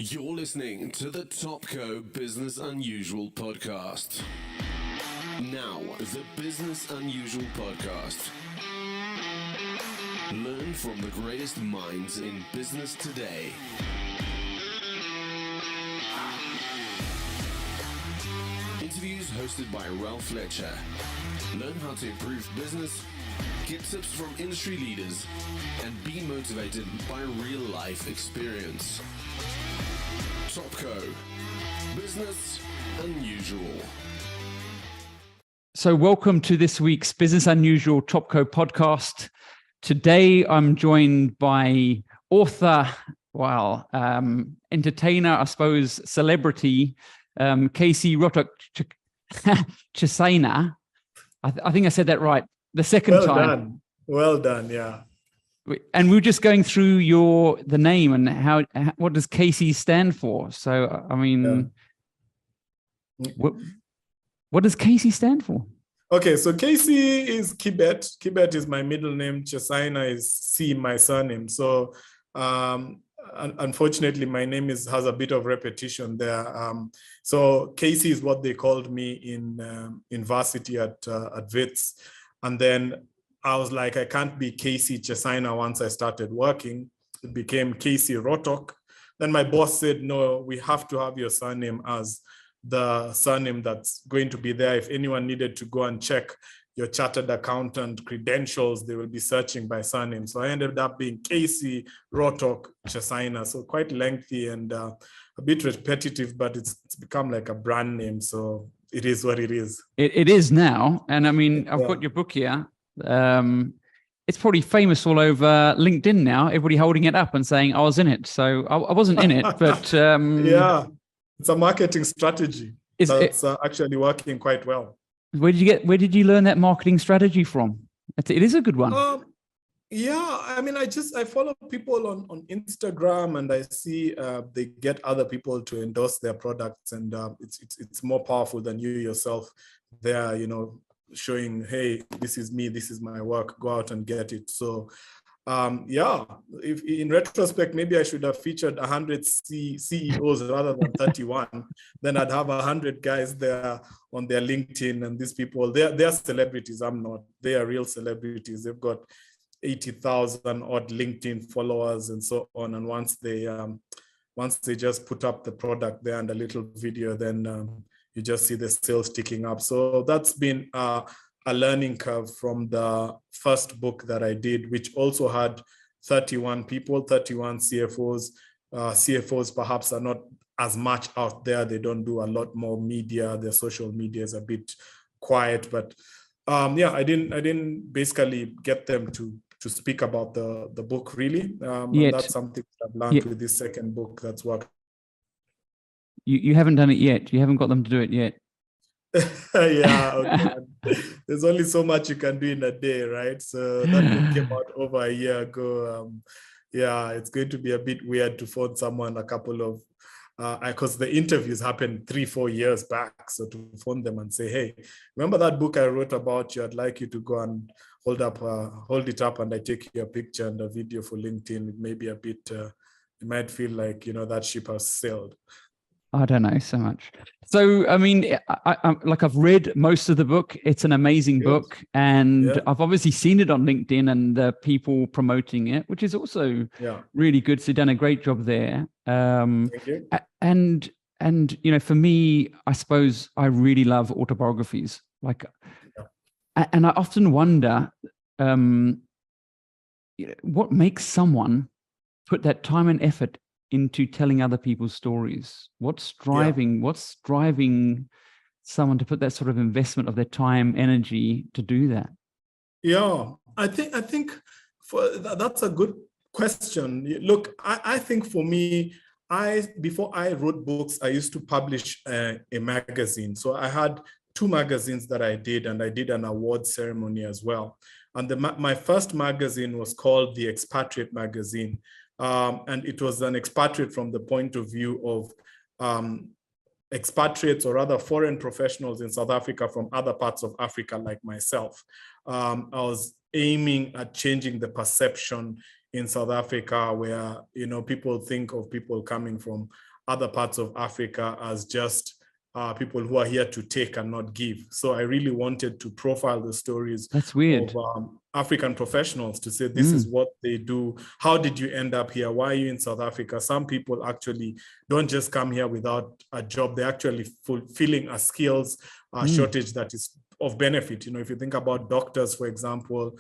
You're listening to the Topco Business Unusual podcast. Now, the Business Unusual podcast. Learn from the greatest minds in business today. Interviews hosted by Ralph Fletcher. Learn how to improve business, get tips from industry leaders, and be motivated by real-life experience. Topco, Business Unusual. So welcome to this week's Business Unusual Topco podcast. Today I'm joined by author, entertainer, I suppose, celebrity, KC Rottok Chesaina. I think I said that right the second time. Well done, yeah. And we were just going through the name and what does KC stand for? So, I mean, what does KC stand for? Okay, so KC is Kibet. Kibet is my middle name. Chesaina is C, my surname. So, unfortunately, my name has a bit of repetition there. So KC is what they called me in varsity at Wits, and then I was like, I can't be KC Chesaina once I started working. It became KC Rottok. Then my boss said, no, we have to have your surname as the surname that's going to be there. If anyone needed to go and check your chartered accountant credentials, they will be searching by surname. So I ended up being KC Rottok Chesaina. So quite lengthy and a bit repetitive, but it's become like a brand name. So it is what it is. It is now. And I mean, I've got your book here. It's probably famous all over LinkedIn now. Everybody holding it up and saying I was in it. So I wasn't in it, but yeah, it's a marketing strategy. It's actually working quite well. Where did you learn that marketing strategy from? It is a good one. Yeah, I mean, I follow people on Instagram, and I see they get other people to endorse their products, and it's more powerful than you yourself there, showing, hey, this is me, this is my work, go out and get it. So if in retrospect, maybe I should have featured 100 CEOs rather than 31. Then I'd have 100 guys there on their LinkedIn, and these people, they're celebrities. I'm not. They are real celebrities. They've got 80,000 odd LinkedIn followers and so on. And once they just put up the product there and a little video, then you just see the sales ticking up. So that's been a learning curve from the first book that I did, which also had 31 people, 31 CFOs. CFOs perhaps are not as much out there. They don't do a lot more media. Their social media is a bit quiet. But I didn't basically get them to speak about the book really. And that's something I've learned with this second book that's worked. You haven't done it yet. You haven't got them to do it yet. Yeah, okay. There's only so much you can do in a day, right? So that book came out over a year ago. It's going to be a bit weird to phone someone a couple of because the interviews happened 3-4 years back. So to phone them and say, hey, remember that book I wrote about you? I'd like you to go and hold it up, and I take your picture and a video for LinkedIn. It may be a bit. You might feel like that ship has sailed. I don't know so much. So, I mean, I've read most of the book. It's an amazing book. And I've obviously seen it on LinkedIn and the people promoting it, which is also really good. So you've done a great job there. Thank you. And, for me, I suppose I really love autobiographies. And I often wonder what makes someone put that time and effort into telling other people's stories. What's driving someone to put that sort of investment of their time, energy to do that? Yeah, I think that's a good question. Look, I think for me, before I wrote books, I used to publish a magazine. So I had 2 magazines that I did, and I did an award ceremony as well. And my first magazine was called The Expatriate Magazine. And it was an expatriate from the point of view of expatriates, or rather foreign professionals in South Africa from other parts of Africa like myself. I was aiming at changing the perception in South Africa, where, people think of people coming from other parts of Africa as just people who are here to take and not give. So I really wanted to profile the stories That's weird. of African professionals, to say this is what they do. How did you end up here? Why are you in South Africa? Some people actually don't just come here without a job. They're actually fulfilling a skills shortage that is of benefit. If you think about doctors, for example,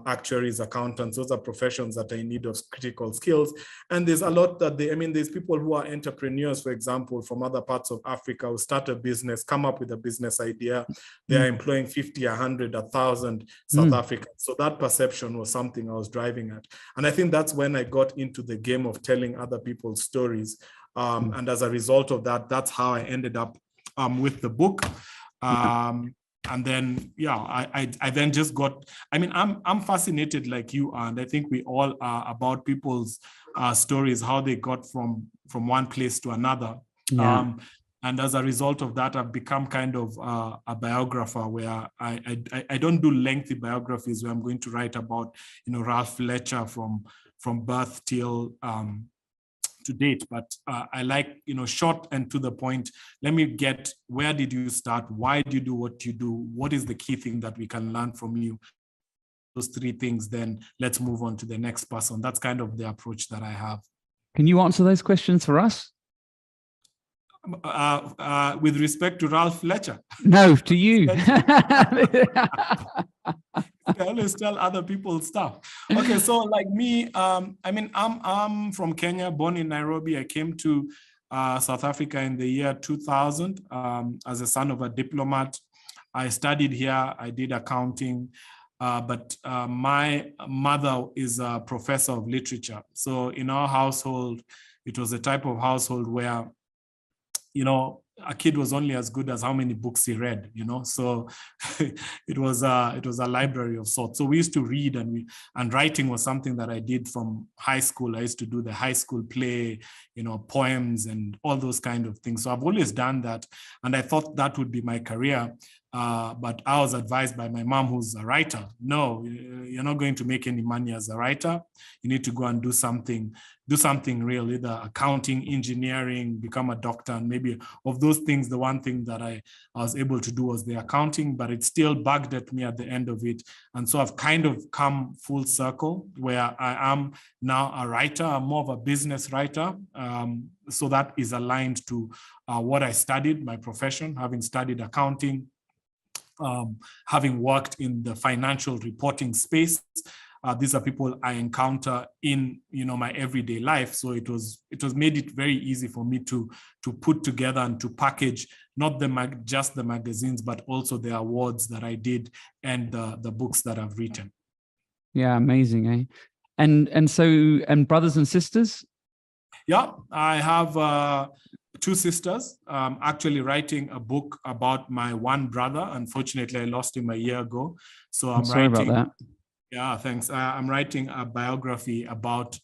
actuaries, accountants, those are professions that are in need of critical skills. And there's a lot that there's people who are entrepreneurs, for example, from other parts of Africa, who start a business, come up with a business idea. They are employing 50, 100, 1,000 South Africans. So that perception was something I was driving at. And I think that's when I got into the game of telling other people's stories. And as a result of that, that's how I ended up with the book. And then, I then just got, I'm fascinated like you are, and I think we all are, about people's stories, how they got from one place to another. Yeah. And as a result of that, I've become kind of a biographer, where I don't do lengthy biographies where I'm going to write about, Ralph Fletcher from birth till to date, but I like, short and to the point. Let me get, where did you start? Why do you do what you do? What is the key thing that we can learn from you? Those three things, then let's move on to the next person. That's kind of the approach that I have. Can you answer those questions for us? With respect to Ralph Fletcher? No, to you. I always tell other people stuff. Okay, so like me, I'm from Kenya, born in Nairobi. I came to South Africa in the year 2000 as a son of a diplomat. I studied here. I did accounting, but my mother is a professor of literature. So in our household, it was a type of household where, a kid was only as good as how many books he read, so it was a library of sorts. So we used to read, and writing was something that I did from high school. I used to do the high school play, poems and all those kind of things. So I've always done that, and I thought that would be my career. But I was advised by my mom, who's a writer, no, you're not going to make any money as a writer. You need to go and do something real, either accounting, engineering, become a doctor. And maybe of those things, the one thing that I was able to do was the accounting, but it still bugged at me at the end of it. And so I've kind of come full circle, where I am now a writer. I'm more of a business writer. So that is aligned to what I studied, my profession, having studied accounting, having worked in the financial reporting space. These are people I encounter in my everyday life. So it was made it very easy for me to put together and to package not just the magazines, but also the awards that I did and the books that I've written. Yeah, amazing, eh? And brothers and sisters? Yeah, I have 2 sisters. Actually writing a book about my one brother. Unfortunately, I lost him a year ago. So I'm sorry writing about that. Yeah, thanks. I'm writing a biography about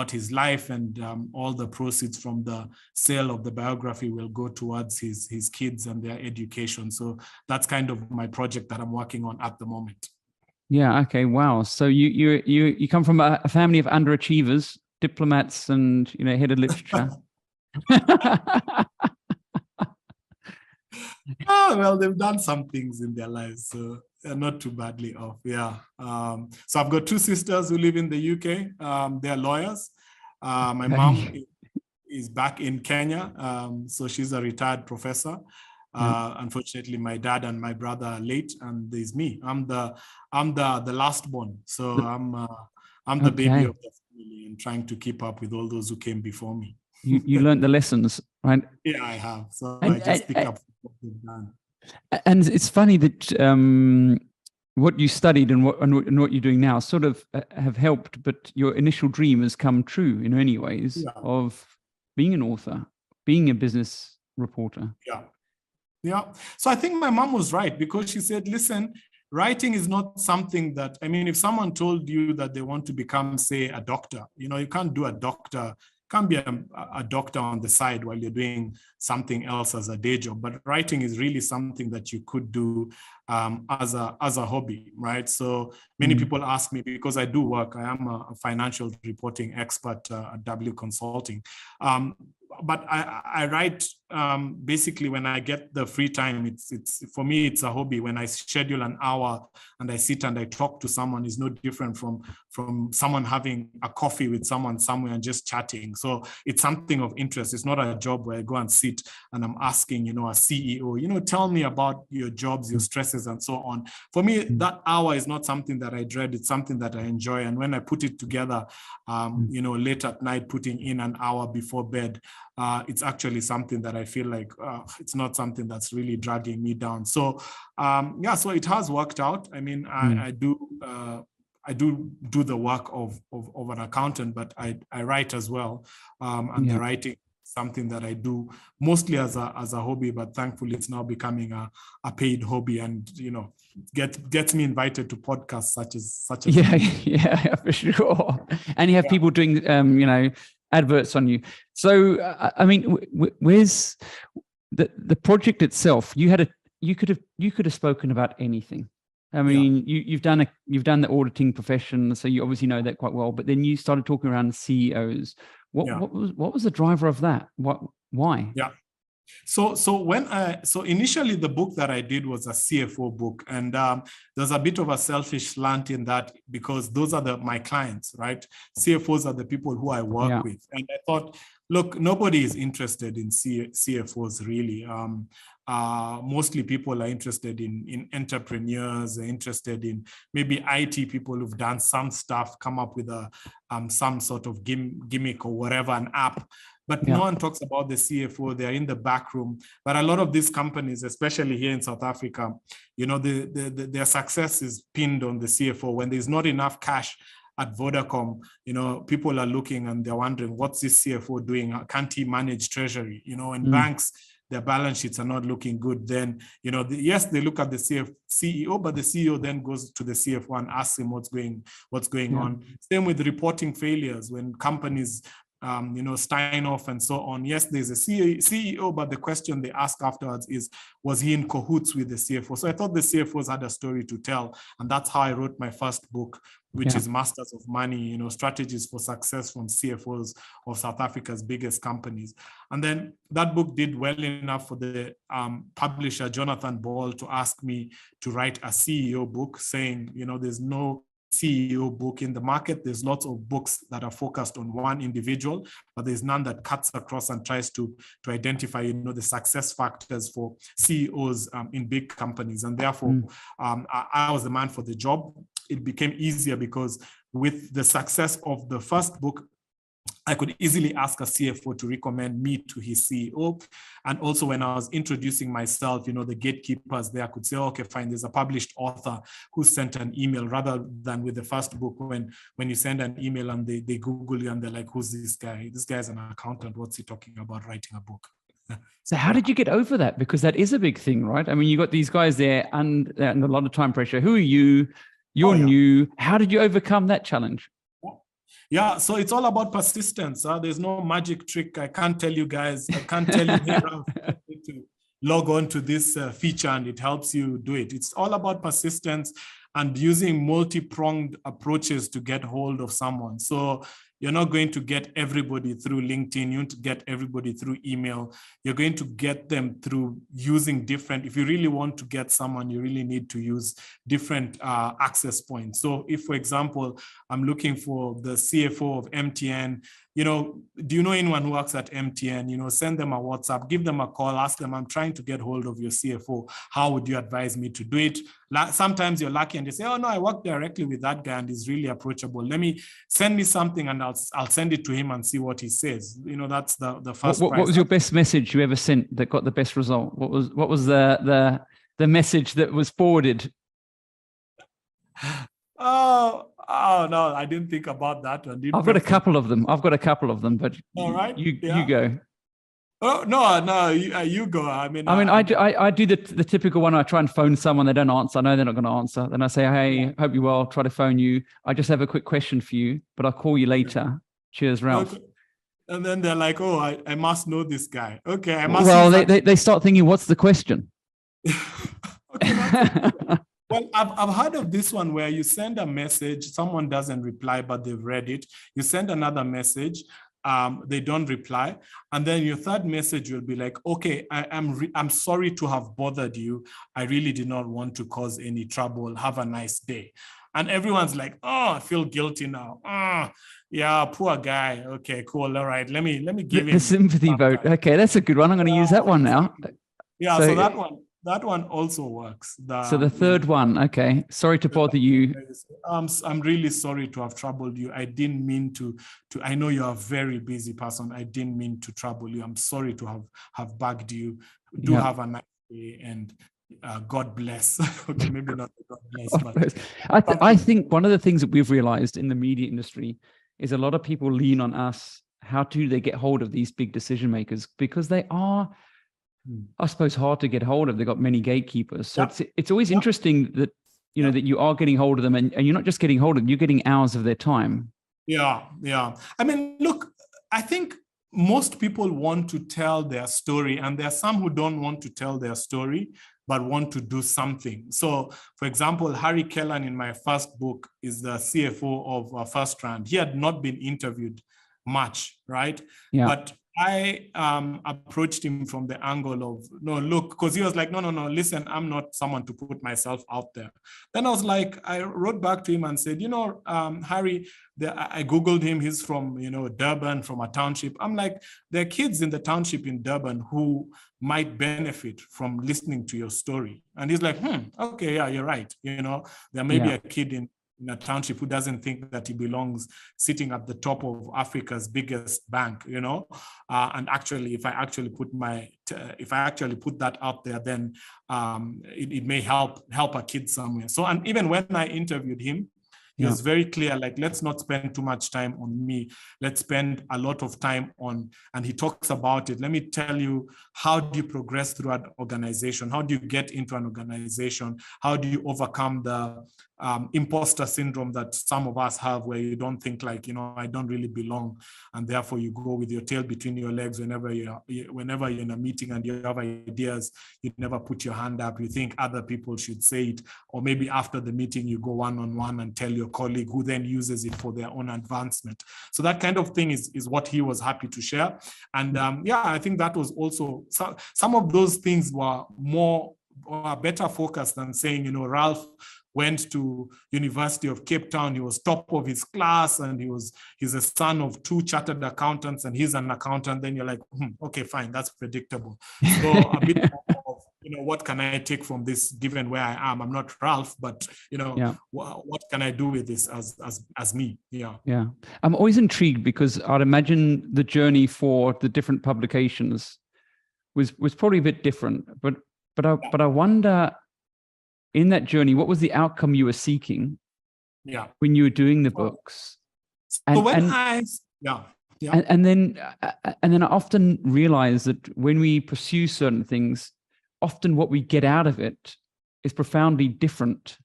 his life, and all the proceeds from the sale of the biography will go towards his kids and their education. So that's kind of my project that I'm working on at the moment. Yeah. Okay. Wow. So you come from a family of underachievers, diplomats, and head of literature. Well, they've done some things in their lives, so they're not too badly off. Yeah. So I've got 2 sisters who live in the UK. They're lawyers. My mom is back in Kenya. So she's a retired professor. Unfortunately, my dad and my brother are late, and there's me. I'm the last born. So I'm the baby of the family, and trying to keep up with all those who came before me. You learned the lessons, right? Yeah, I have. So I just pick up what they've done. And it's funny that what you studied and what you're doing now sort of have helped, but your initial dream has come true in many ways of being an author, being a business reporter. Yeah. So I think my mom was right, because she said, listen, writing is not something that, if someone told you that they want to become, say, a doctor, you can't do a doctor. Can't be a doctor on the side while you're doing something else as a day job. But writing is really something that you could do as a hobby, right? So many people ask me, because I do work, I am a financial reporting expert at W Consulting. But I write basically when I get the free time. It's for me, it's a hobby. When I schedule an hour and I sit and I talk to someone, is no different from someone having a coffee with someone somewhere and just chatting. So it's something of interest. It's not a job where I go and sit and I'm asking, a CEO, tell me about your jobs, your stresses, and so on. For me, that hour is not something that I dread. It's something that I enjoy. And when I put it together, late at night, putting in an hour before bed, it's actually something that I feel like it's not something that's really dragging me down. So so it has worked out. I mean, I do the work of an accountant, but I write as well, and the writing is something that I do mostly as a hobby, but thankfully it's now becoming a paid hobby, and gets me invited to podcasts such as yeah, for sure. And you have people doing adverts on you. So I mean, where's the project itself? You could have spoken about anything. I mean, you've done the auditing profession, so you obviously know that quite well. But then you started talking around CEOs. What was the driver of that? Why? Yeah. So initially the book that I did was a CFO book, and there's a bit of a selfish slant in that, because those are my clients, right? CFOs are the people who I work with, and I thought, look, nobody is interested in CFOs really. Mostly people are interested in entrepreneurs, they're interested in maybe IT people who've done some stuff, come up with some sort of gimmick or whatever, an app. But no one talks about the CFO. They're in the back room. But a lot of these companies, especially here in South Africa, their success is pinned on the CFO. When there's not enough cash at Vodacom, people are looking and they're wondering, what's this CFO doing? Can't he manage treasury? And banks, their balance sheets are not looking good. Then, yes, they look at the CEO, but the CEO then goes to the CFO and asks him what's going on. Same with reporting failures when companies Steinhoff and so on. Yes, there's a CEO, but the question they ask afterwards is, was he in cahoots with the CFO? So I thought the CFOs had a story to tell. And that's how I wrote my first book, which is Masters of Money, strategies for success from CFOs of South Africa's biggest companies. And then that book did well enough for the publisher, Jonathan Ball, to ask me to write a CEO book, saying, there's no CEO book in the market. There's lots of books that are focused on one individual, but there's none that cuts across and tries to identify, the success factors for CEOs in big companies. And therefore, I was the man for the job. It became easier because with the success of the first book, I could easily ask a CFO to recommend me to his CEO. And also when I was introducing myself, the gatekeepers there could say, okay, fine, there's a published author who sent an email, rather than with the first book when you send an email and they Google you and they're like, who's this guy? This guy's an accountant. What's he talking about writing a book? So how did you get over that? Because that is a big thing, right? I mean, you got these guys there and a lot of time pressure. Who are you? You're new. How did you overcome that challenge? Yeah, so it's all about persistence. There's no magic trick. I can't tell you guys. I can't tell you to log on to this feature and it helps you do it. It's all about persistence and using multi-pronged approaches to get hold of someone. So you're not going to get everybody through LinkedIn. You want to get everybody through email. You're going to get them through using different, if you really want to get someone, you really need to use different access points. So if, for example, I'm looking for the CFO of MTN, do you know anyone who works at MTN? Send them a WhatsApp, give them a call, ask them, I'm trying to get hold of your CFO. How would you advise me to do it? Sometimes you're lucky and they say, oh no, I work directly with that guy and he's really approachable. Send me something and I'll send it to him and see what he says. That's the first. What was your best message you ever sent that got the best result? What was the message that was forwarded? Oh no, I didn't think about that one. I've got a couple of them, but all right, you go. Oh no, you go. I mean, I do the typical one. I try and phone someone, they don't answer. I know they're not going to answer. Then I say, hey, hope you're well. Try to phone you. I just have a quick question for you, but I'll call you later. Cheers, Ralph. Okay. And then they're like, oh, I must know this guy. Okay, I must. Well, they start thinking, what's the question? Okay, that's well, I've heard of this one where you send a message, someone doesn't reply, but they've read it. You send another message, they don't reply, and then your third message will be like, okay, I'm sorry to have bothered you. I really did not want to cause any trouble. Have a nice day. And everyone's like, oh, I feel guilty now. Oh, yeah, poor guy. Okay, cool. All right, let me give him the sympathy vote. time. Okay, that's a good one. I'm going to use that one now. Yeah, so that one also works. So the third one, okay. Sorry to bother you. I'm really sorry to have troubled you. I didn't mean to. I know you're a very busy person. I didn't mean to trouble you. I'm sorry to have bugged you. Do have a nice day, and God bless. Okay, maybe not God bless, but I think one of the things that we've realized in the media industry is a lot of people lean on us. How do they get hold of these big decision makers? Because they are, I suppose, hard to get hold of. They've got many gatekeepers. So it's always interesting that, you know, that you are getting hold of them, and you're not just getting hold of them, you're getting hours of their time. Yeah. I mean, look, I think most people want to tell their story, and there are some who don't want to tell their story, but want to do something. So, for example, Harry Kellan in my first book is the CFO of First Rand. He had not been interviewed much, right? Yeah. But I approached him from the angle of, no, look, because he was like, no, listen, I'm not someone to put myself out there. Then I was like, I wrote back to him and said, Harry, I Googled him. He's from, Durban, from a township. I'm like, there are kids in the township in Durban who might benefit from listening to your story. And he's like, okay, yeah, you're right. There may be a kid in a township who doesn't think that he belongs sitting at the top of Africa's biggest bank, and actually, if I actually put that out there, then it may help a kid somewhere. So, and even when I interviewed him, he was very clear, like, let's not spend too much time on me. Let's spend a lot of time on, and he talks about it. Let me tell you, how do you progress through an organization? How do you get into an organization? How do you overcome the imposter syndrome that some of us have, where you don't think like, I don't really belong. And therefore you go with your tail between your legs whenever you're in a meeting and you have ideas, you never put your hand up. You think other people should say it. Or maybe after the meeting, you go one-on-one and tell your colleague, who then uses it for their own advancement. So that kind of thing is what he was happy to share. And I think that was also, some of those things were better focused than saying, Ralph went to University of Cape Town. He was top of his class, and he's a son of 2 chartered accountants, and he's an accountant. Then you're like, okay, fine, that's predictable. So a bit more of, what can I take from this, given where I am? I'm not Ralph, but what can I do with this as me? Yeah. I'm always intrigued, because I'd imagine the journey for the different publications was probably a bit different, but I wonder, in that journey, what was the outcome you were seeking when you were doing the books? And then I often realize that when we pursue certain things, often what we get out of it is profoundly different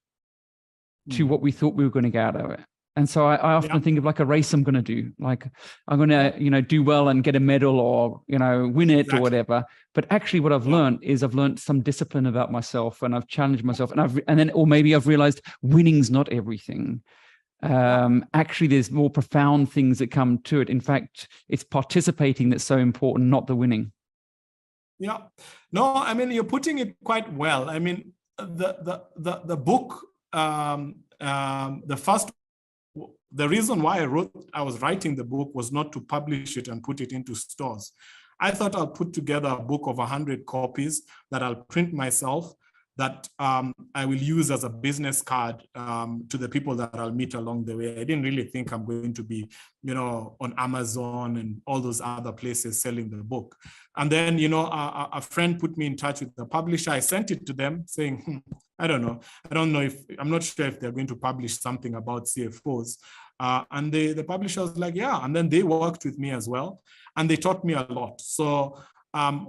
to what we thought we were going to get out of it. And so I often think of like a race I'm going to do, like I'm going to, do well and get a medal, or, win it or whatever. But actually what I've learned is I've learned some discipline about myself, and I've challenged myself, or maybe I've realized winning's not everything. Actually, there's more profound things that come to it. In fact, it's participating that's so important, not the winning. Yeah, no, I mean, you're putting it quite well. I mean, the book, the reason why I was writing the book was not to publish it and put it into stores. I thought I'll put together a book of 100 copies that I'll print myself, that I will use as a business card to the people that I'll meet along the way. I didn't really think I'm going to be, on Amazon and all those other places selling the book. And then, a friend put me in touch with the publisher. I sent it to them saying, I don't know. I'm not sure if they're going to publish something about CFOs. And the publisher was like, yeah. And then they worked with me as well. And they taught me a lot. So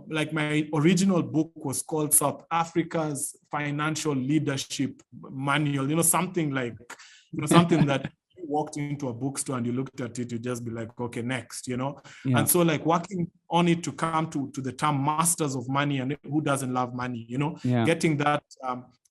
like my original book was called South Africa's Financial Leadership Manual, something like, something that you walked into a bookstore and you looked at it, you'd just be like, okay, next, you know? Yeah. And so like working on it to come to the term masters of money, and who doesn't love money, you know? Yeah. Getting that,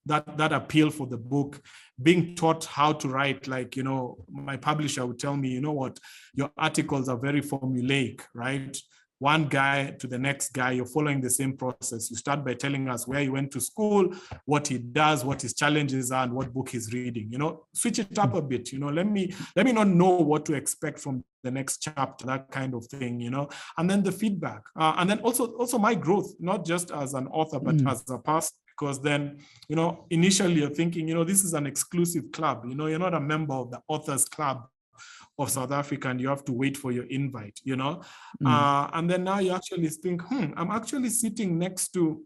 that appeal for the book, being taught how to write, like, you know, my publisher would tell me, you know what, your articles are very formulaic, right? One guy to the next guy, you're following the same process. You start by telling us where he went to school, what he does, what his challenges are, and what book he's reading. You know, switch it up a bit. You know, let me not know what to expect from the next chapter, that kind of thing. You know, and then the feedback, and then also my growth, not just as an author, but as a person. Because then, you know, initially you're thinking, you know, this is an exclusive club. You know, you're not a member of the authors club of South Africa, and you have to wait for your invite, you know? And then now you actually think, I'm actually sitting next to,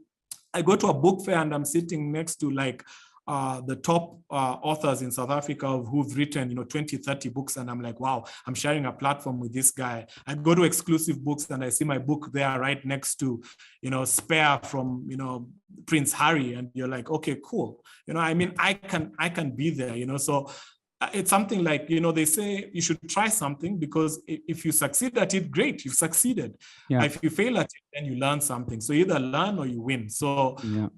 I go to a book fair and I'm sitting next to like the top authors in South Africa who've written, you know, 20, 30 books. And I'm like, wow, I'm sharing a platform with this guy. I go to Exclusive Books and I see my book there right next to, you know, Spare from, you know, Prince Harry. And you're like, okay, cool. You know, I mean, I can be there, you know, so it's something like, you know, they say you should try something, because if you succeed at it, great, you've succeeded. Yeah. If you fail at it, then you learn something. So either learn or you win. So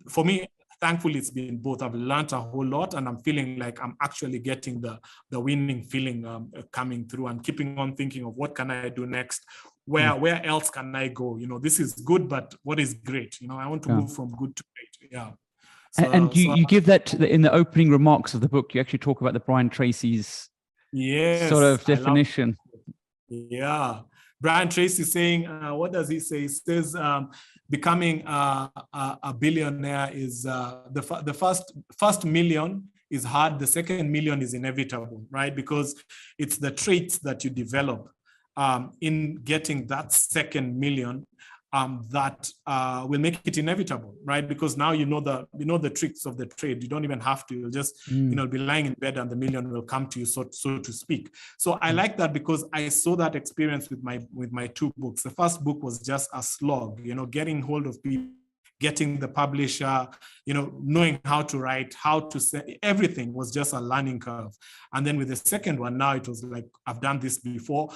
for me, thankfully, it's been both. I've learned a whole lot, and I'm feeling like I'm actually getting the winning feeling coming through, and keeping on thinking of what can I do next? Where else can I go? You know, this is good, but what is great? You know, I want to move from good to great. Yeah. So, and you give that in the opening remarks of the book. You actually talk about the Brian Tracy's sort of definition. Yeah, Brian Tracy saying, what does he say? He says, becoming a billionaire is the first million is hard. The second million is inevitable, right? Because it's the traits that you develop in getting that second million that will make it inevitable, right? Because now you know the tricks of the trade. You don't even have to. You'll just you know, be lying in bed and the million will come to you, so to speak. So I like that, because I saw that experience with my two books. The first book was just a slog, you know, getting hold of people, getting the publisher, you know, knowing how to write, how to say, everything was just a learning curve. And then with the second one, now it was like, I've done this before.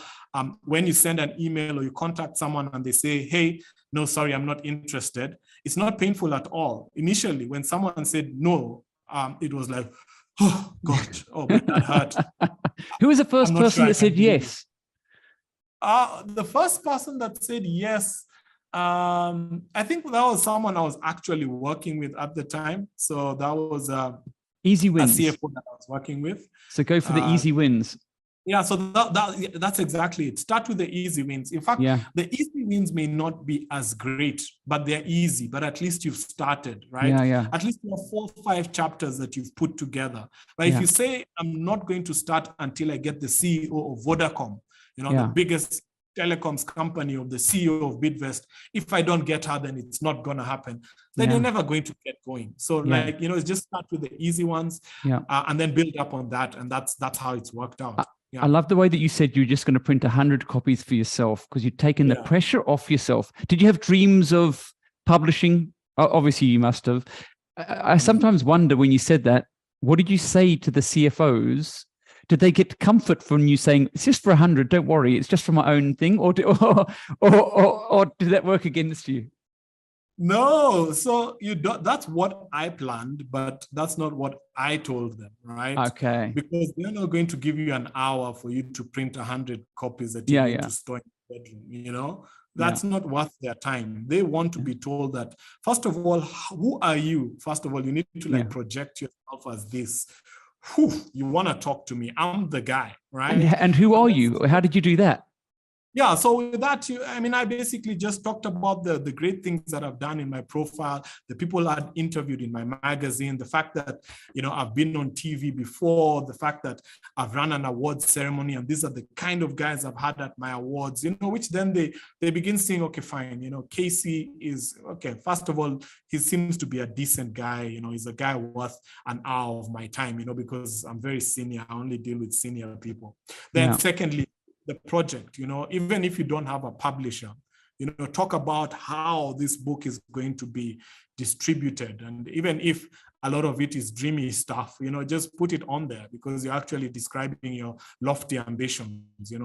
When you send an email or you contact someone and they say, hey, no, sorry, I'm not interested, it's not painful at all. Initially, when someone said no, it was like, oh, God, oh, but that hurt. Who was the first person that said yes? The first person that said yes, I think that was someone I was actually working with at the time. So that was easy wins. A CFO that I was working with. So go for the easy wins. Yeah, so that's exactly it. Start with the easy wins. In fact, the easy wins may not be as great, but they're easy. But at least you've started, right? Yeah. At least you have 4 or 5 chapters that you've put together. But if you say, I'm not going to start until I get the CEO of Vodacom, you know, the biggest telecoms company, of the CEO of Bidvest, if I don't get her, then it's not going to happen. Then you're never going to get going. So like, you know, it's just start with the easy ones and then build up on that. And that's how it's worked out. I love the way that you said you're just going to print 100 copies for yourself, because you've taken the pressure off yourself. Did you have dreams of publishing? Obviously you must have. I sometimes wonder, when you said that, what did you say to the CFOs? Did they get comfort from you saying, it's just for 100, don't worry, it's just for my own thing? Or did that work against you? No, so that's what I planned, but that's not what I told them, right? Okay. Because they're not going to give you an hour for you to print 100 copies that you need to store in your bedroom, you know? That's not worth their time. They want to be told that, first of all, who are you? First of all, you need to like project yourself as this. You want to talk to me? I'm the guy, right? And who are you? How did you do that? Yeah, so with that, I basically just talked about the great things that I've done in my profile, the people I've interviewed in my magazine, the fact that, you know, I've been on TV before, the fact that I've run an awards ceremony, and these are the kind of guys I've had at my awards, you know, which then they begin saying, okay, fine, you know, KC is, okay, first of all, he seems to be a decent guy, you know, he's a guy worth an hour of my time, you know, because I'm very senior, I only deal with senior people. Then secondly, the project, you know, even if you don't have a publisher, you know, talk about how this book is going to be distributed. And even if a lot of it is dreamy stuff, just put it on there, because you're actually describing your lofty ambitions,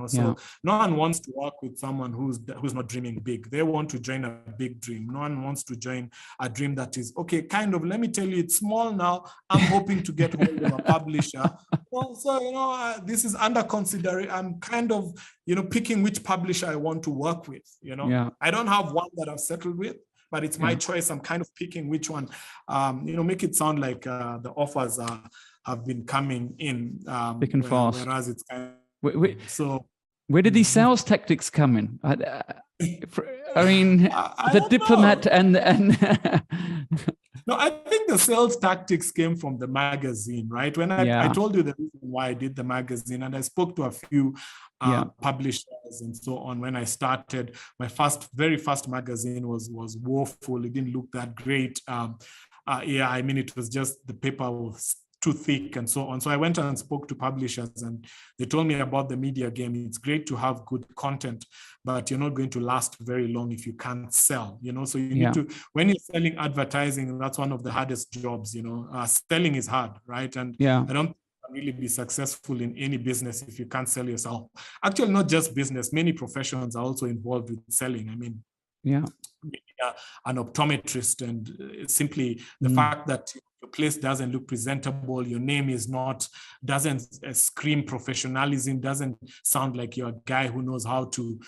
so no one wants to work with someone who's not dreaming big. They want to join a big dream. No one wants to join a dream that is, okay, kind of, let me tell you, it's small now, I'm hoping to get hold of a publisher. So, this is under consideration. I'm kind of, picking which publisher I want to work with, I don't have one that I've settled with, but it's my choice. I'm kind of picking which one, make it sound like the offers have been coming in. Thick and fast. Whereas it's kind of, so. Where did these sales tactics come in? I mean, the diplomat and No, I think the sales tactics came from the magazine, right? When I told you the reason why I did the magazine, and I spoke to a few publishers and so on. When I started, my very first magazine was woeful. It didn't look that great. It was just, the paper was too thick and so on. So I went and spoke to publishers, and they told me about the media game. It's great to have good content, but you're not going to last very long if you can't sell, so you need to, when you're selling advertising, that's one of the hardest jobs, selling is hard, right? And I don't really be successful in any business if you can't sell yourself. Actually, not just business, many professions are also involved with selling. I mean, an optometrist, and simply the fact that your place doesn't look presentable, your name doesn't scream professionalism, doesn't sound like you're a guy who knows how to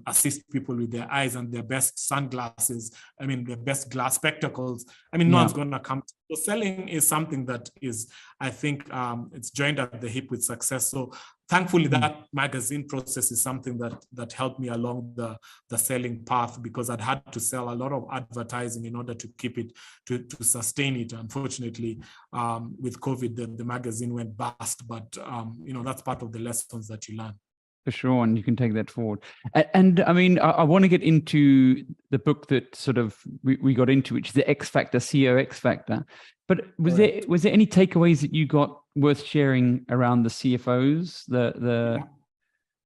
assist people with their eyes and their best sunglasses, their best glass spectacles. No one's going to come. So selling is something that is, I think, it's joined at the hip with success. So thankfully, that magazine process is something that helped me along the selling path, because I'd had to sell a lot of advertising in order to keep it, to sustain it. Unfortunately, with COVID, the magazine went bust, but that's part of the lessons that you learn. For sure, and you can take that forward. And I want to get into the book that sort of we got into, which is the X Factor, CEO X Factor. But was there any takeaways that you got worth sharing around the CFOs, the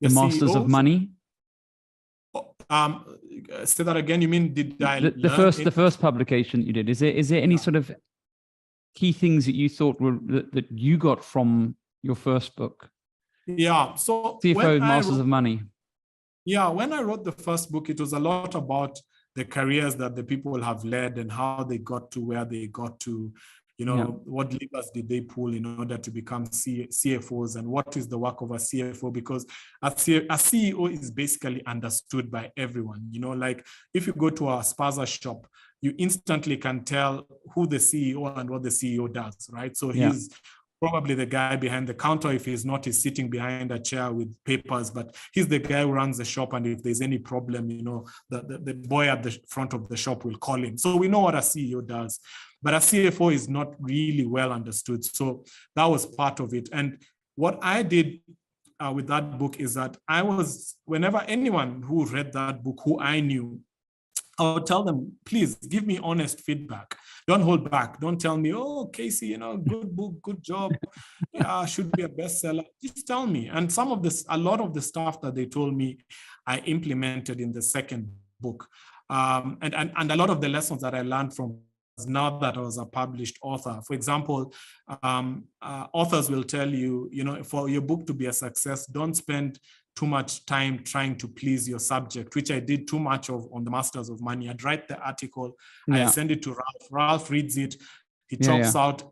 masters CEOs? Of money? Say that again. You mean the first publication that you did? Is there any sort of key things that you thought were that you got from your first book? Yeah. So CFO Masters of Money. Yeah. When I wrote the first book, it was a lot about the careers that the people have led and how they got to where they got to, what levers did they pull in order to become CFOs, and what is the work of a CFO? Because a CEO is basically understood by everyone. Like if you go to a spaza shop, you instantly can tell who the CEO and what the CEO does, right? So he's probably the guy behind the counter. If he's not, he's sitting behind a chair with papers, but he's the guy who runs the shop. And if there's any problem, the boy at the front of the shop will call him. So we know what a CEO does, but a CFO is not really well understood. So that was part of it. And what I did with that book is that whenever anyone who read that book, who I knew, I would tell them, please give me honest feedback. Don't hold back. Don't tell me, oh, KC, good book, good job. Should be a bestseller. Just tell me. And a lot of the stuff that they told me, I implemented in the second book. And a lot of the lessons that I learned from now that I was a published author. For example, authors will tell you, for your book to be a success, don't spend too much time trying to please your subject, which I did too much of on the Masters of Money. I'd write the article, I send it to Ralph. Ralph reads it, he chops out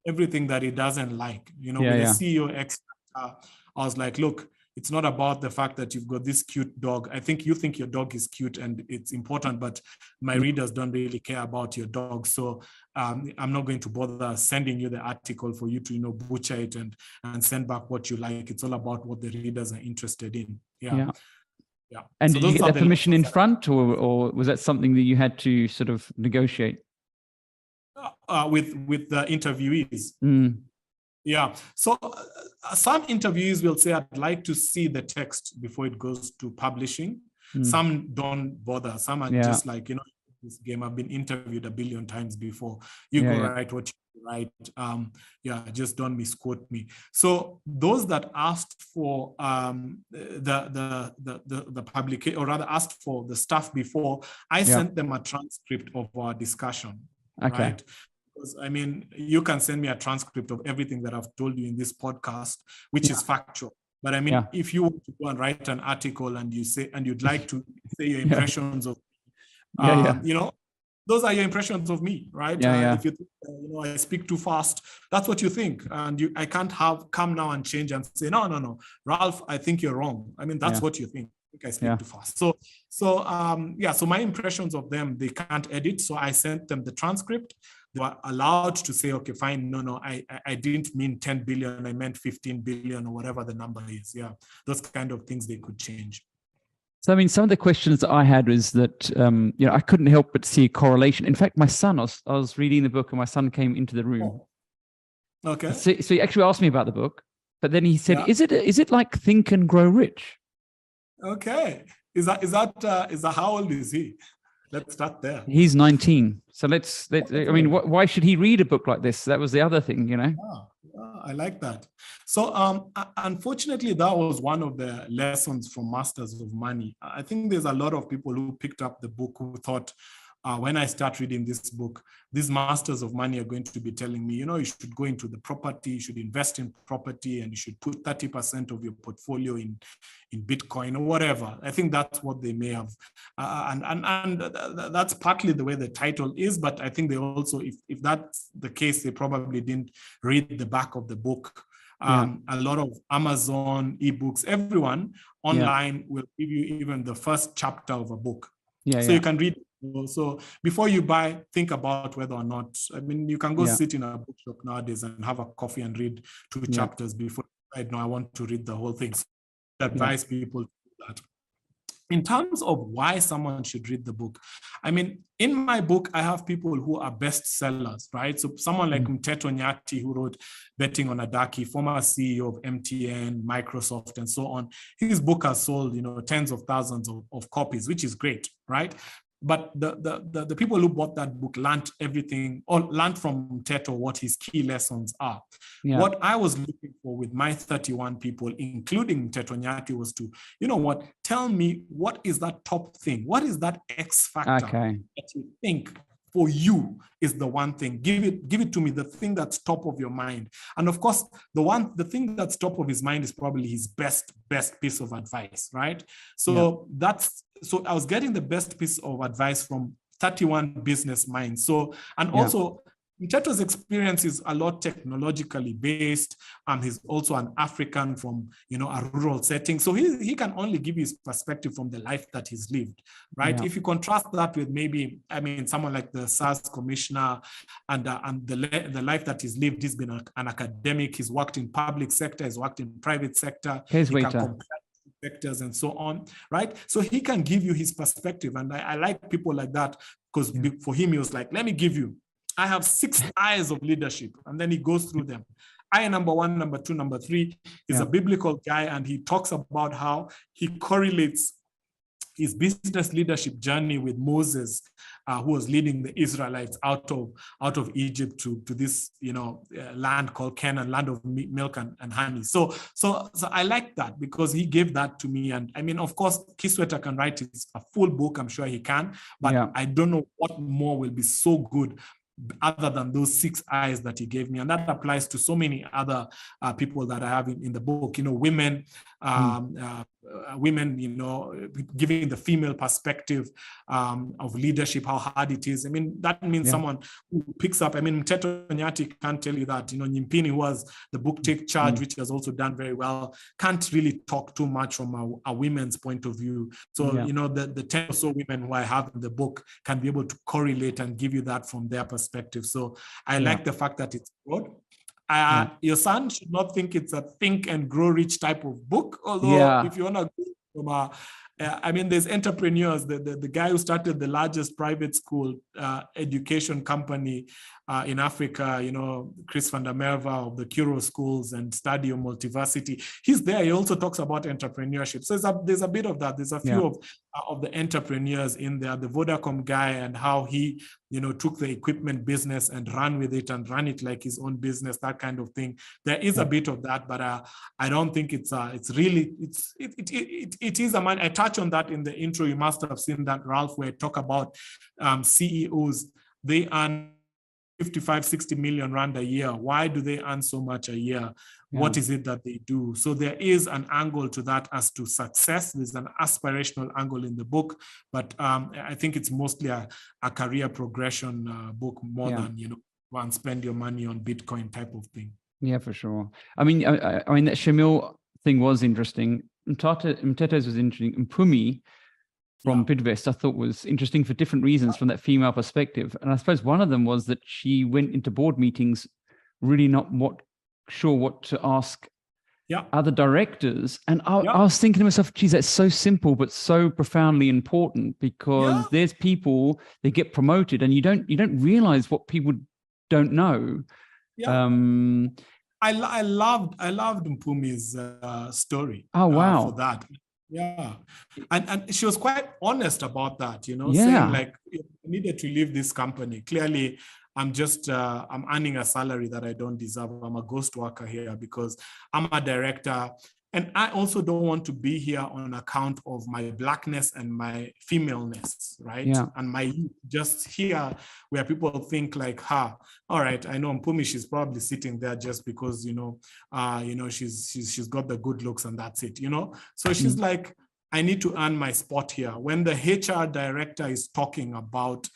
everything that he doesn't like. With the CEO X, I was like, look, it's not about the fact that you've got this cute dog. I think you think your dog is cute and it's important, but my readers don't really care about your dog. So I'm not going to bother sending you the article for you to, butcher it and send back what you like. It's all about what the readers are interested in. Yeah. And so did you get that permission in front, or was that something that you had to sort of negotiate? With the interviewees. Yeah. So some interviewees will say, I'd like to see the text before it goes to publishing. Some don't bother. Some are just like, this game, I've been interviewed a billion times before. You go write what you write. Just don't misquote me. So those that asked for the publication, or rather asked for the stuff before, I sent them a transcript of our discussion. Okay. Right? because I mean, you can send me a transcript of everything that I've told you in this podcast, which is factual. But I mean, if you want to go and write an article and you say, and you'd like to say your impressions of, you know, those are your impressions of me, right? If you think, you know, I speak too fast, that's what you think. And I can't come now and change and say, no, Ralph, I think you're wrong. I mean, that's what you think. I think I speak too fast. So my impressions of them, they can't edit. So I sent them the transcript. They were allowed to say, okay, fine. No, I didn't mean 10 billion. I meant 15 billion or whatever the number is. Yeah. Those kind of things they could change. So, I mean, some of the questions that I had was that, you know, I couldn't help but see a correlation. In fact, my son, I was reading the book and my son came into the room. Oh. Okay. So he actually asked me about the book, but then he said, is it like Think and Grow Rich? Okay. Is that how old is he? Let's start there. He's 19. So let's I mean, why should he read a book like this? That was the other thing, you know? I like that. So unfortunately, that was one of the lessons from Masters of Money. I think there's a lot of people who picked up the book who thought, when I start reading this book, these Masters of Money are going to be telling me, you know, you should go into the property, you should invest in property, and you should put 30% of your portfolio in Bitcoin or whatever. I think that's what they may have. And that's partly the way the title is, but I think they also, if that's the case, they probably didn't read the back of the book. A lot of Amazon ebooks, everyone online will give you even the first chapter of a book. You can read. So before you buy, think about whether or not, I mean, you can go sit in a bookshop nowadays and have a coffee and read 2 chapters before you decide, no, I want to read the whole thing. So I advise people to do that. In terms of why someone should read the book, I mean, in my book, I have people who are bestsellers, right? So someone like Mteto Nyati, who wrote Betting on a Ducky, former CEO of MTN, Microsoft, and so on. His book has sold, you know, tens of thousands of copies, which is great, right? But the people who bought that book learned everything, or learned from Mteto what his key lessons are. What I was looking for with my 31 people, including Mteto Nyati, was to, you know what, tell me what is that top thing? What is that X factor that you think for you is the one thing? Give it to me, the thing that's top of your mind. And of course, the thing that's top of his mind is probably his best piece of advice, right? So so I was getting the best piece of advice from 31 business minds. So, and also Mteto's experience is a lot technologically based. He's also an African from, you know, a rural setting. So he can only give his perspective from the life that he's lived, right? If you contrast that with maybe, I mean, someone like the SARS commissioner and the life that he's lived, he's been an academic, he's worked in public sector, he's worked in private sector. He can compare sectors and so on, right? So he can give you his perspective. And I like people like that, because for him, he was like, let me give you, I have 6 eyes of leadership. And then he goes through them. Eye number 1, number 2, number 3 is a biblical guy. And he talks about how he correlates his business leadership journey with Moses, who was leading the Israelites out of Egypt to this, you know, land called Canaan, land of milk and honey. So I like that, because he gave that to me. And I mean, of course, Kisweta can write a full book. I'm sure he can, but I don't know what more will be so good other than those 6 eyes that he gave me. And that applies to so many other people that I have in the book, you know, women, you know, giving the female perspective of leadership, how hard it is. I mean, that means someone who picks up, I mean, Mteto Nyati can't tell you that, you know, Nyimpini, who has the book Take Charge, which has also done very well, can't really talk too much from a women's point of view. So, you know, the 10 or so women who I have in the book can be able to correlate and give you that from their perspective. So I like the fact that it's broad. Your son should not think it's a Think and Grow Rich type of book, although if you want to go from I mean, there's entrepreneurs, the guy who started the largest private school education company in Africa, you know, Chris van der Merwe of the Curo schools and Stadio Multiversity. He's there. He also talks about entrepreneurship. So there's a bit of that. There's a few of the entrepreneurs in there, the Vodacom guy, and how he, you know, took the equipment business and ran with it and ran it like his own business, that kind of thing. There is a bit of that, but I don't think it is a man. I touch on that in the intro. You must have seen that, Ralph, where I talk about CEOs. They earn 55, 60 million rand a year. Why do they earn so much a year? What is it that they do? So there is an angle to that as to success. There's an aspirational angle in the book, but I think it's mostly a career progression book more than, go and spend your money on Bitcoin type of thing. Yeah, for sure. I mean, that Shamil thing was interesting. Mteto's was interesting. Mpumi from Bidvest, I thought was interesting for different reasons from that female perspective. And I suppose one of them was that she went into board meetings really not sure what to ask other directors. And I was thinking to myself, geez, that's so simple, but so profoundly important, because there's people that get promoted and you don't realize what people don't know. I loved Mpumi's story. Oh, wow. For that. Yeah. And she was quite honest about that, saying like, I needed to leave this company. Clearly, I'm earning a salary that I don't deserve. I'm a ghost worker here because I'm a director. And I also don't want to be here on account of my blackness and my femaleness, right? Yeah. And my just here where people think like, all right, I know Mpumi, she's probably sitting there just because, she's got the good looks and that's it, So she's like, I need to earn my spot here. When the HR director is talking about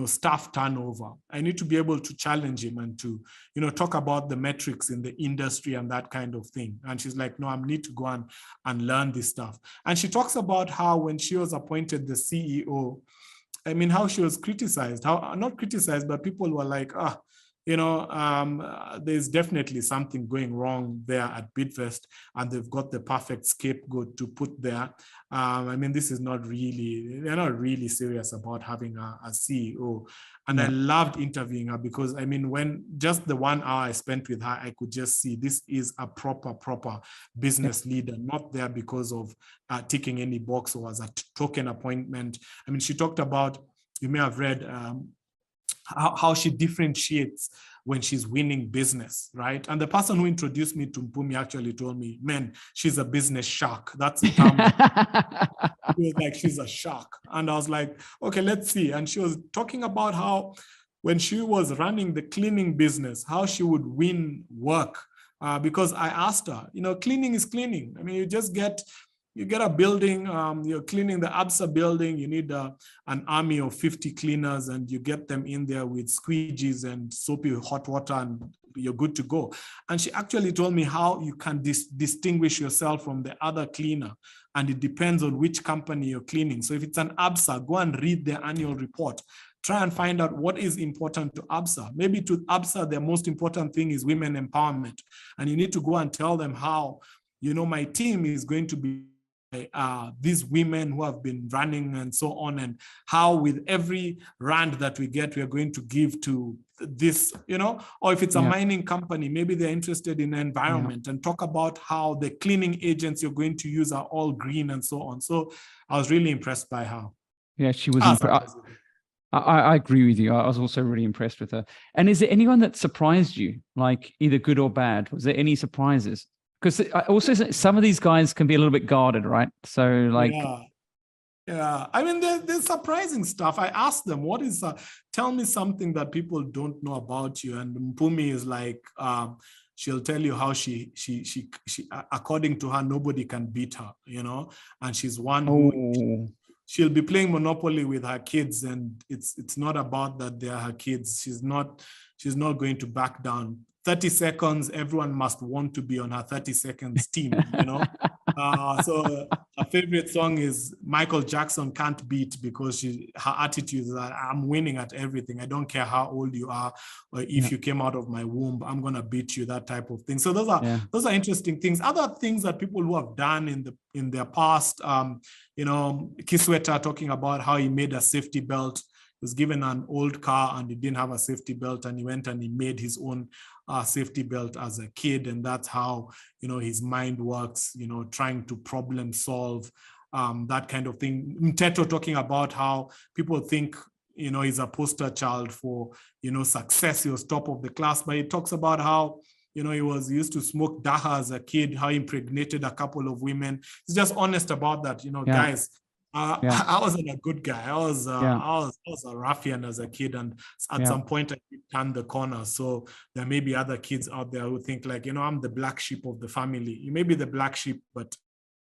staff turnover, I need to be able to challenge him and to, talk about the metrics in the industry and that kind of thing. And she's like, no, I need to go and learn this stuff. And she talks about how when she was appointed the CEO, how she was criticized, not criticized, but people were like, there's definitely something going wrong there at Bidvest, and they've got the perfect scapegoat to put there. This is they're not really serious about having a CEO. And I loved interviewing her because, when just the 1 hour I spent with her, I could just see this is a proper business leader, not there because of ticking any box or as a token appointment. She talked about, you may have read, how she differentiates when she's winning business, right? And the person who introduced me to Mpumi actually told me, man, she's a business shark. That's the term. She was like, she's a shark. And I was like, okay, let's see. And she was talking about how when she was running the cleaning business, how she would win work. Because I asked her, cleaning is cleaning. You get a building, you're cleaning the ABSA building, you need an army of 50 cleaners and you get them in there with squeegees and soapy hot water and you're good to go. And she actually told me how you can distinguish yourself from the other cleaner. And it depends on which company you're cleaning. So if it's an ABSA, go and read their annual report. Try and find out what is important to ABSA. Maybe to ABSA, their most important thing is women empowerment. And you need to go and tell them how, my team is going to be these women who have been running and so on, and how with every rand that we get, we are going to give to this, or if it's a mining company, maybe they're interested in environment and talk about how the cleaning agents you're going to use are all green and so on. So I was really impressed by her. Yeah, she was impressed. I agree with you. I was also really impressed with her. And is there anyone that surprised you, like either good or bad? Was there any surprises? Because also some of these guys can be a little bit guarded, right? So like... Yeah. There's surprising stuff. I asked them, what is, tell me something that people don't know about you. And Mpumi is like, she'll tell you how she according to her, nobody can beat her, and she's one who... She'll be playing Monopoly with her kids, and it's not about that they're her kids. She's not going to back down. 30 seconds, everyone must want to be on her 30 seconds team, So her favorite song is Michael Jackson Can't Beat, because her attitude is that I'm winning at everything. I don't care how old you are, or if you came out of my womb, I'm going to beat you, that type of thing. So those are interesting things. Other things that people who have done in their past, Kisweta talking about how he made a safety belt. He was given an old car and he didn't have a safety belt, and he went and he made his own safety belt as a kid. And that's how, his mind works, trying to problem solve, that kind of thing. Mteto talking about how people think, he's a poster child for, success. He was top of the class, but he talks about how, he used to smoke daha as a kid, how he impregnated a couple of women. He's just honest about that, guys. Yeah. I wasn't a good guy. Yeah. I was a ruffian as a kid, and at Yeah. some point I turned the corner. So there may be other kids out there who think like, I'm the black sheep of the family. You may be the black sheep, but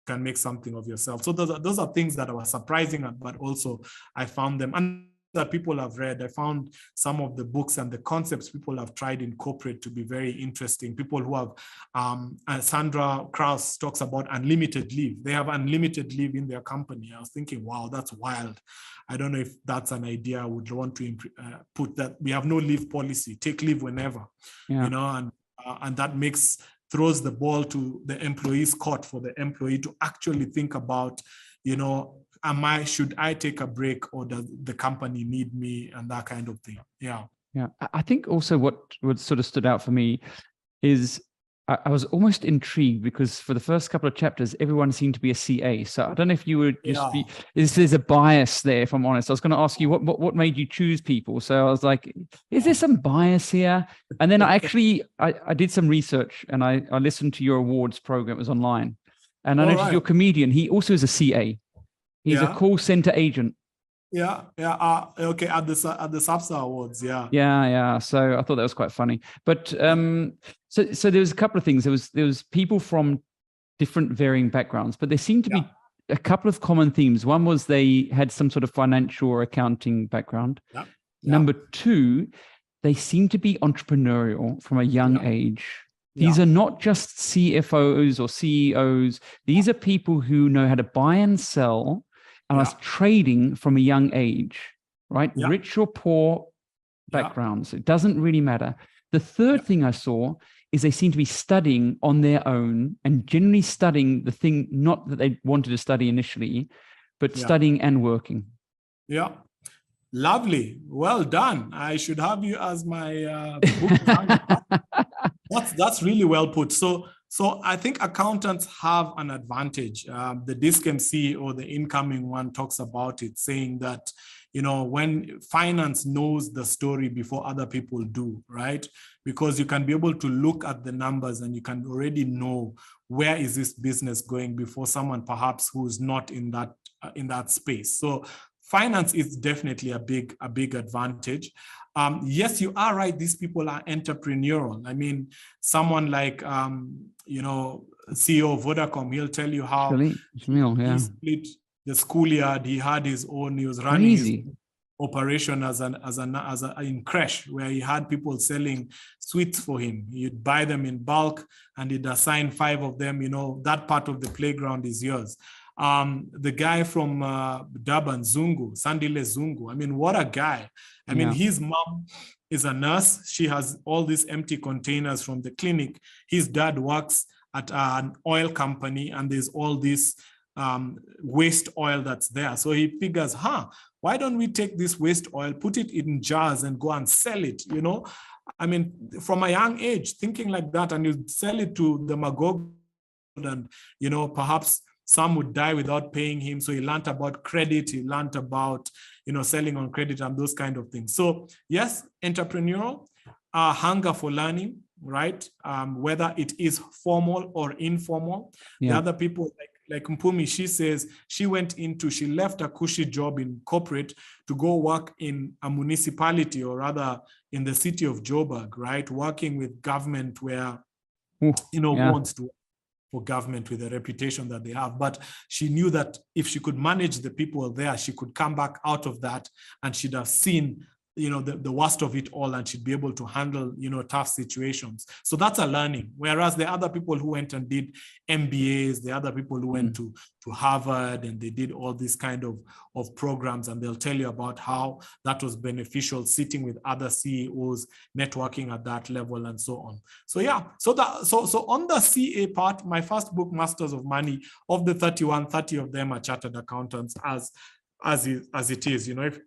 can make something of yourself. So those are things that were surprising, but also I found them, and that people have read. I found some of the books and the concepts people have tried in corporate to be very interesting. People who have, Sandra Krauss talks about unlimited leave. They have unlimited leave in their company. I was thinking, wow, that's wild. I don't know if that's an idea I would want to put, that we have no leave policy, take leave whenever, and that throws the ball to the employee's court for the employee to actually think about, should I take a break, or does the company need me, and that kind of thing. Yeah. Yeah. I think also what sort of stood out for me is I was almost intrigued, because for the first couple of chapters, everyone seemed to be a CA. So I don't know if you would just there's a bias there, if I'm honest. I was going to ask you what made you choose people. So I was like, is there some bias here? And then I did some research, and I listened to your awards program. It was online. And I noticed your comedian, he also is a CA. He's a call center agent. Yeah. Okay. At the SAPSA Awards. Yeah. Yeah. So I thought that was quite funny. But so there was a couple of things. There was people from different varying backgrounds, but there seemed to be a couple of common themes. One was they had some sort of financial or accounting background. Yeah. Number two, they seem to be entrepreneurial from a young age. These are not just CFOs or CEOs. These are people who know how to buy and sell, and are trading from a young age, right? Yeah. Rich or poor backgrounds. It doesn't really matter. The third thing I saw is they seem to be studying on their own, and generally studying the thing, not that they wanted to study initially, but studying and working. Yeah. Lovely. Well done. I should have you as my book. That's really well put. So I think accountants have an advantage. The Discam CEO, the incoming one, talks about it, saying that, when finance knows the story before other people do, right? Because you can be able to look at the numbers, and you can already know where is this business going before someone perhaps who's not in that space. So finance is definitely a big advantage. Yes, you are right. These people are entrepreneurial. I mean, someone like, CEO of Vodacom, he'll tell you how he split the schoolyard. He had his own. He was running his operation in Crash, where he had people selling sweets for him. You'd buy them in bulk, and he'd assign 5 of them. That part of the playground is yours. The guy from Durban, Zungu, Sandile Zungu. I mean, what a guy. I mean, his mom is a nurse. She has all these empty containers from the clinic. His dad works at an oil company, and there's all this waste oil that's there. So he figures, why don't we take this waste oil, put it in jars, and go and sell it, I mean, from a young age, thinking like that, and you sell it to the Magog, and, perhaps some would die without paying him. So he learned about credit. He learned about, selling on credit and those kind of things. So yes, entrepreneurial, hunger for learning, right? Whether it is formal or informal. The other people like Mpumi, she says she left a cushy job in corporate to go work in a municipality, or rather in the city of Joburg, right? Working with government, where, who wants to for government with the reputation that they have. But she knew that if she could manage the people there, she could come back out of that, and she'd have seen, the worst of it all, and she'd be able to handle, tough situations. So that's a learning. Whereas the other people who went and did MBAs, the other people who went to Harvard, and they did all these kind of programs, and they'll tell you about how that was beneficial, sitting with other CEOs, networking at that level, and so on. So yeah, so on the CA part, my first book, Masters of Money, of the 31, 30 of them are chartered accountants, as it is. If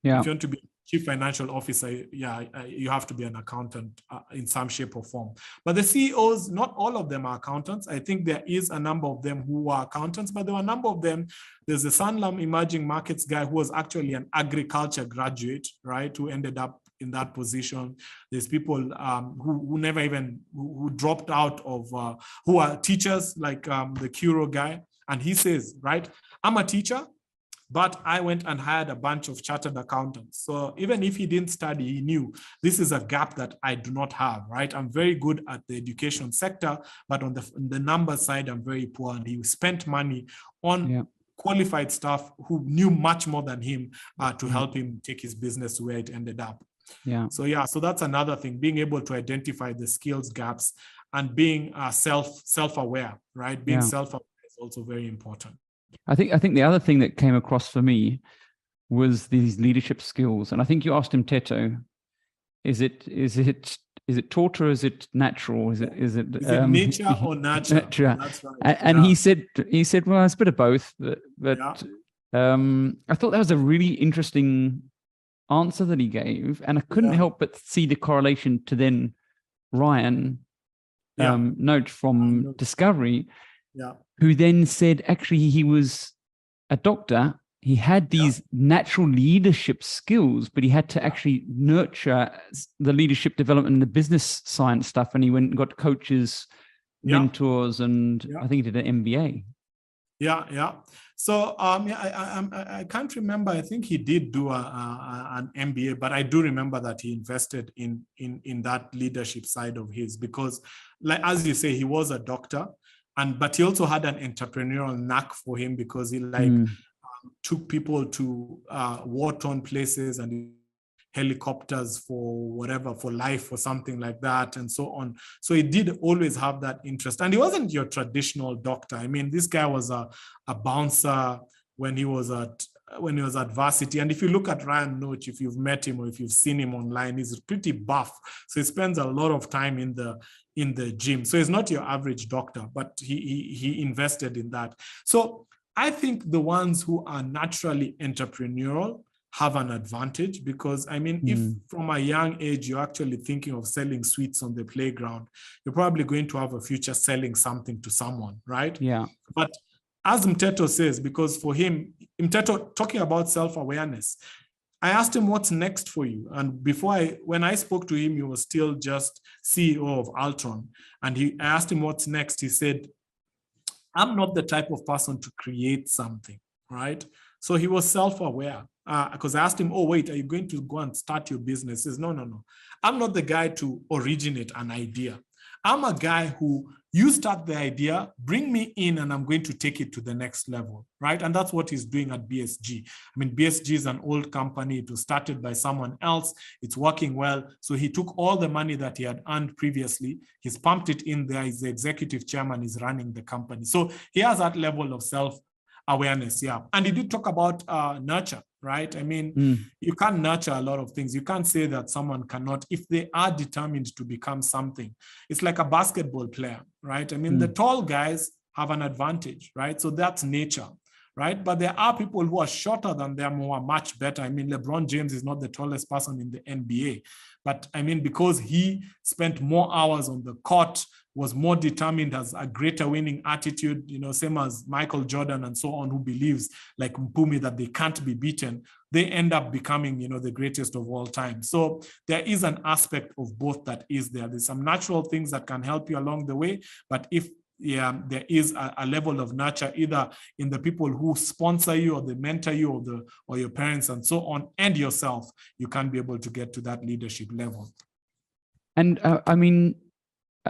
you want to be Chief Financial Officer, you have to be an accountant in some shape or form. But the CEOs, not all of them are accountants. I think there is a number of them who are accountants, but there were a number of them. There's a Sanlam Emerging Markets guy who was actually an agriculture graduate, right, who ended up in that position. There's people who never even, who dropped out of, who are teachers, like the Kuro guy. And he says, right, I'm a teacher, but I went and hired a bunch of chartered accountants. So even if he didn't study, he knew this is a gap that I do not have, right? I'm very good at the education sector, but on the numbers side, I'm very poor. And he spent money on qualified staff who knew much more than him to help him take his business to where it ended up. So that's another thing, being able to identify the skills gaps and being self-aware, right? Being self-aware is also very important. I think the other thing that came across for me was these leadership skills. And I think you asked him, Teto, is it taught or is it natural? Is it nature or nurture? That's right. And he said, well, it's a bit of both. But I thought that was a really interesting answer that he gave, and I couldn't help but see the correlation to then Ryan Noach from Discovery, who then said actually he was a doctor. He had these natural leadership skills, but he had to actually nurture the leadership development and the business science stuff. And he went and got coaches, mentors, and I think he did an MBA. So I can't remember. I think he did do an MBA, but I do remember that he invested in that leadership side of his, because, like as you say, he was a doctor, but he also had an entrepreneurial knack for him, because he took people to war-torn places and helicopters for whatever, for life or something like that, and so on. So he did always have that interest. And he wasn't your traditional doctor. I mean, this guy was a bouncer when he was at varsity. And if you look at Ryan Noach, if you've met him or if you've seen him online, he's pretty buff. So he spends a lot of time in the gym. So he's not your average doctor, but he invested in that. So I think the ones who are naturally entrepreneurial have an advantage, because I mean, if from a young age you're actually thinking of selling sweets on the playground, you're probably going to have a future selling something to someone, right? But as Mteto says, because for him, Mteto, talking about self-awareness, I asked him, what's next for you? And when I spoke to him, he was still just CEO of Altron. And I asked him what's next. He said, I'm not the type of person to create something, right? So he was self-aware, because I asked him, oh, wait, are you going to go and start your business? He says, no. I'm not the guy to originate an idea. I'm a guy who, you start the idea, bring me in, and I'm going to take it to the next level, right? And that's what he's doing at BSG. I mean, BSG is an old company. It was started by someone else. It's working well. So he took all the money that he had earned previously. He's pumped it in there. He's the executive chairman. He's running the company. So he has that level of self-awareness, And he did talk about nurture, right? I mean, you can't nurture a lot of things. You can't say that someone cannot, if they are determined to become something. It's like a basketball player, right? I mean, the tall guys have an advantage, right? So that's nature, right? But there are people who are shorter than them who are much better. I mean, LeBron James is not the tallest person in the NBA, but I mean, because he spent more hours on the court, was more determined, has a greater winning attitude, same as Michael Jordan and so on, who believes, like Mpumi, that they can't be beaten, they end up becoming, the greatest of all time. So there is an aspect of both that is there. There's some natural things that can help you along the way, but if there is a level of nurture, either in the people who sponsor you or they mentor you or your parents and so on, and yourself, you can be able to get to that leadership level. And I mean,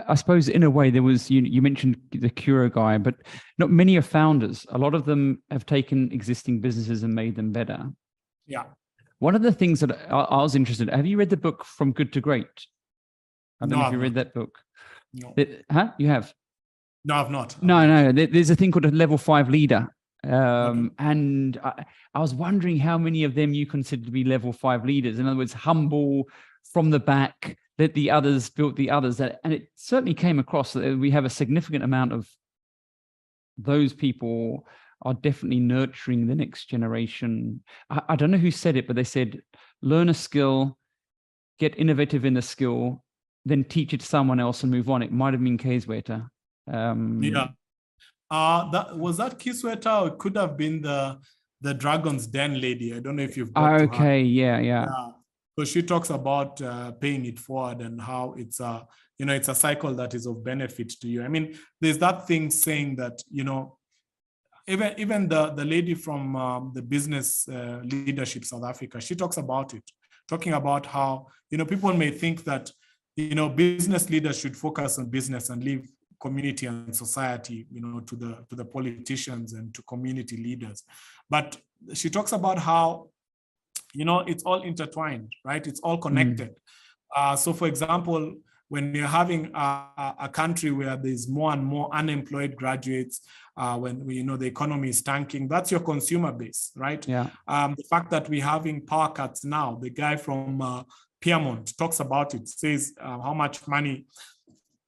I suppose in a way there was, you mentioned the Cura guy, but not many are founders. A lot of them have taken existing businesses and made them better. One of the things that I was interested in, have you read the book From Good to Great? I don't know if you read that book. No. You have? No, I've not. No. There's a thing called a level 5 leader. And I was wondering how many of them you consider to be level 5 leaders. In other words, humble, from the back, that the others built the others. And it certainly came across that we have a significant amount of those people are definitely nurturing the next generation. I don't know who said it, but they said, learn a skill, get innovative in the skill, then teach it to someone else and move on. It might have been Keeswetter. Was that Keeswetter, or it could have been the Dragon's Den lady. I don't know if you've got to her. Yeah. So she talks about paying it forward and how it's a cycle that is of benefit to you. I mean, there's that thing saying that, even the lady from the business leadership South Africa, she talks about it, talking about how, people may think that, business leaders should focus on business and leave community and society, to the politicians and to community leaders. But she talks about how, it's all intertwined, right? It's all connected. So for example, when you're having a country where there's more and more unemployed graduates, when the economy is tanking, that's your consumer base, right? Yeah. The fact that we're having power cuts now, the guy from Piedmont talks about it, says how much money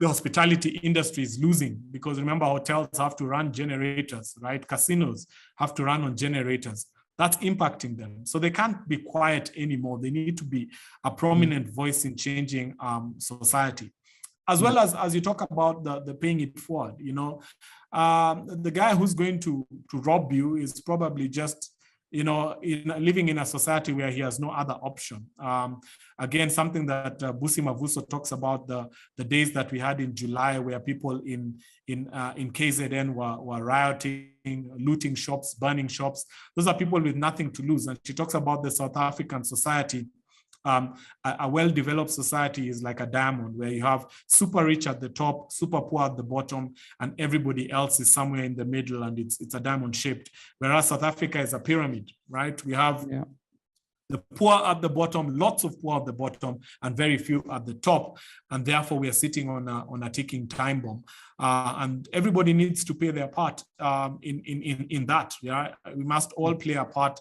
the hospitality industry is losing, because remember, hotels have to run generators, right? Casinos have to run on generators. That's impacting them. So they can't be quiet anymore. They need to be a prominent voice in changing society. As well as you talk about the paying it forward, the guy who's going to rob you is probably just, living in a society where he has no other option. Again, something that Busi Mavuso talks about, the days that we had in July, where people in KZN were rioting, looting shops, burning shops. Those are people with nothing to lose. And she talks about the South African society. A well-developed society is like a diamond, where you have super rich at the top, super poor at the bottom, and everybody else is somewhere in the middle, and it's a diamond shaped. Whereas South Africa is a pyramid, right? We have the poor at the bottom, lots of poor at the bottom, and very few at the top. And therefore, we are sitting on a ticking time bomb. And everybody needs to play their part in that. Yeah, we must all play a part